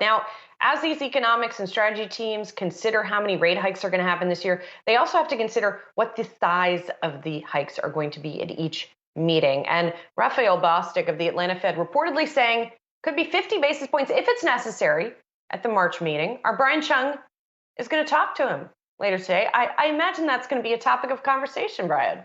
Now, as these economics and strategy teams consider how many rate hikes are going to happen this year, they also have to consider what the size of the hikes are going to be at each meeting. And Raphael Bostic of the Atlanta Fed reportedly saying could be 50 basis points if it's necessary at the March meeting. Our Brian Cheung is going to talk to him later today. I imagine that's going to be a topic of conversation, Brian.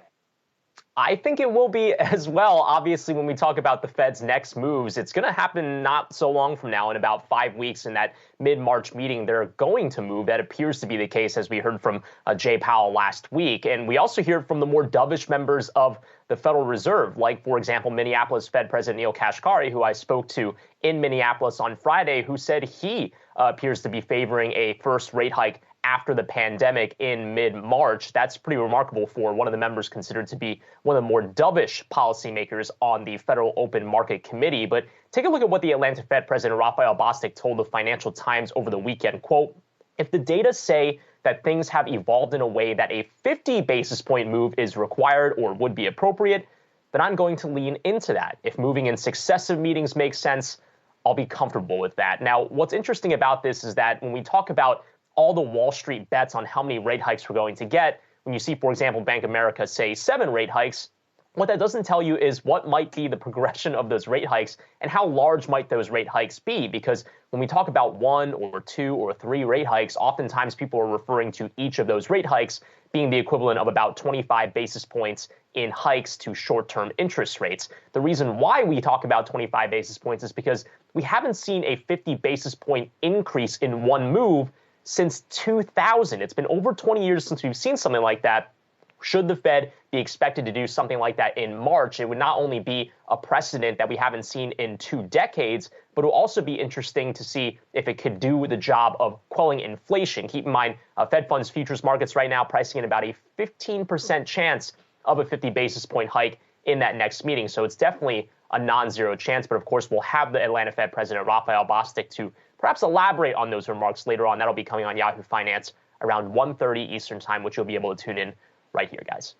I think it will be as well. Obviously, when we talk about the Fed's next moves, it's going to happen not so long from now, in about 5 weeks. In that mid-March meeting, they're going to move. That appears to be the case, as we heard from Jay Powell last week. And we also hear from the more dovish members of the Federal Reserve, like, for example, Minneapolis Fed President Neil Kashkari, who I spoke to in Minneapolis on Friday, who said he appears to be favoring a first rate hike after the pandemic in mid-March. That's pretty remarkable for one of the members considered to be one of the more dovish policymakers on the Federal Open Market Committee. But take a look at what the Atlanta Fed President Raphael Bostic told the Financial Times over the weekend. Quote, "If the data say that things have evolved in a way that a 50 basis point move is required or would be appropriate, then I'm going to lean into that. If moving in successive meetings makes sense, I'll be comfortable with that." Now, what's interesting about this is that when we talk about all the Wall Street bets on how many rate hikes we're going to get, when you see, for example, Bank of America say 7 rate hikes, what that doesn't tell you is what might be the progression of those rate hikes and how large might those rate hikes be. Because when we talk about 1 or 2 or 3 rate hikes, oftentimes people are referring to each of those rate hikes being the equivalent of about 25 basis points in hikes to short-term interest rates. The reason why we talk about 25 basis points is because we haven't seen a 50 basis point increase in one move since 2000. It's been over 20 years since we've seen something like that. Should the Fed be expected to do something like that in March, it would not only be a precedent that we haven't seen in 2 decades, but it will also be interesting to see if it could do the job of quelling inflation. Keep in mind, Fed funds futures markets right now pricing in about a 15% chance of a 50 basis point hike in that next meeting. So it's definitely a non-zero chance. But of course, we'll have the Atlanta Fed President Raphael Bostic to perhaps elaborate on those remarks later on. That'll be coming on Yahoo Finance around 1:30 Eastern time, which you'll be able to tune in right here, guys.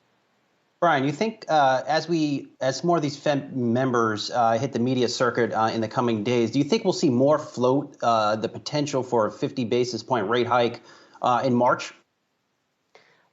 Brian, you think as more of these Fed members hit the media circuit in the coming days, do you think we'll see more float the potential for a 50 basis point rate hike in March?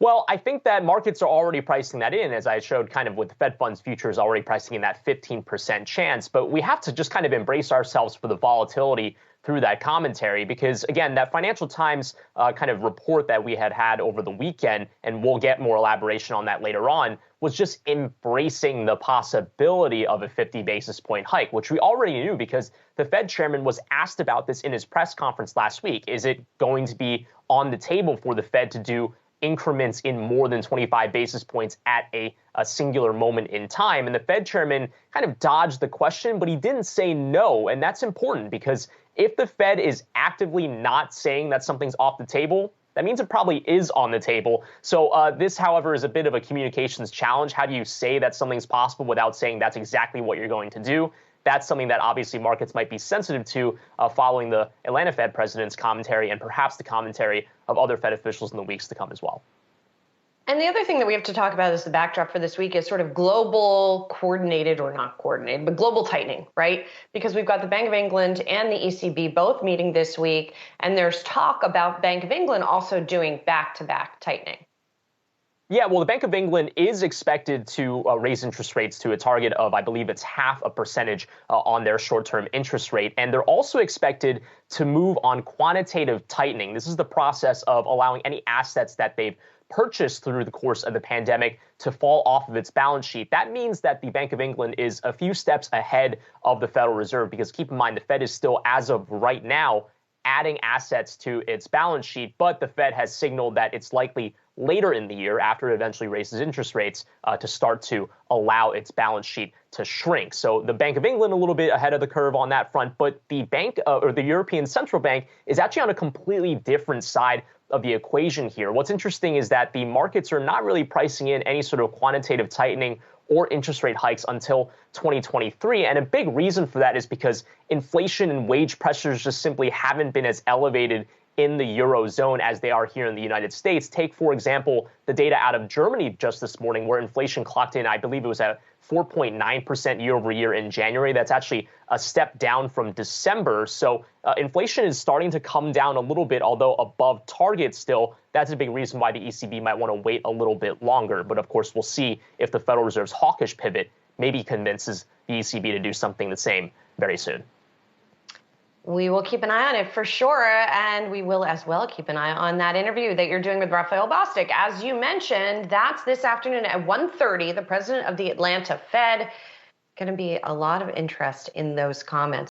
Well, I think that markets are already pricing that in, as I showed kind of with the Fed funds futures already pricing in that 15% chance. But we have to just kind of embrace ourselves for the volatility through that commentary, because, again, that Financial Times kind of report that we had over the weekend, and we'll get more elaboration on that later on, was just embracing the possibility of a 50 basis point hike, which we already knew because the Fed chairman was asked about this in his press conference last week. Is it going to be on the table for the Fed to do increments in more than 25 basis points at a singular moment in time? And the Fed chairman kind of dodged the question, but he didn't say no. And that's important because if the Fed is actively not saying that something's off the table, that means it probably is on the table. So this, however, is a bit of a communications challenge. How do you say that something's possible without saying that's exactly what you're going to do? That's something that obviously markets might be sensitive to following the Atlanta Fed president's commentary and perhaps the commentary of other Fed officials in the weeks to come as well. And the other thing that we have to talk about as the backdrop for this week is sort of global coordinated, or not coordinated, but global tightening, right? Because we've got the Bank of England and the ECB both meeting this week, and there's talk about Bank of England also doing back-to-back tightening. Yeah, well, the Bank of England is expected to raise interest rates to a target of, I believe it's 0.5% on their short-term interest rate. And they're also expected to move on quantitative tightening. This is the process of allowing any assets that they've purchased through the course of the pandemic to fall off of its balance sheet. That means that the Bank of England is a few steps ahead of the Federal Reserve, because keep in mind, the Fed is still, as of right now, adding assets to its balance sheet. But the Fed has signaled that it's likely later in the year, after it eventually raises interest rates, to start to allow its balance sheet to shrink. So the Bank of England a little bit ahead of the curve on that front, but the bank or the European Central Bank is actually on a completely different side of the equation here. What's interesting is that the markets are not really pricing in any sort of quantitative tightening or interest rate hikes until 2023. And a big reason for that is because inflation and wage pressures just simply haven't been as elevated in the Eurozone as they are here in the United States. Take, for example, the data out of Germany just this morning, where inflation clocked in, I believe it was at 4.9% year over year in January. That's actually a step down from December. So inflation is starting to come down a little bit, although above target still. That's a big reason why the ECB might want to wait a little bit longer. But of course, we'll see if the Federal Reserve's hawkish pivot maybe convinces the ECB to do something the same very soon. We will keep an eye on it for sure, and we will as well keep an eye on that interview that you're doing with Raphael Bostic. As you mentioned, that's this afternoon at 1:30, the president of the Atlanta Fed. Going to be a lot of interest in those comments.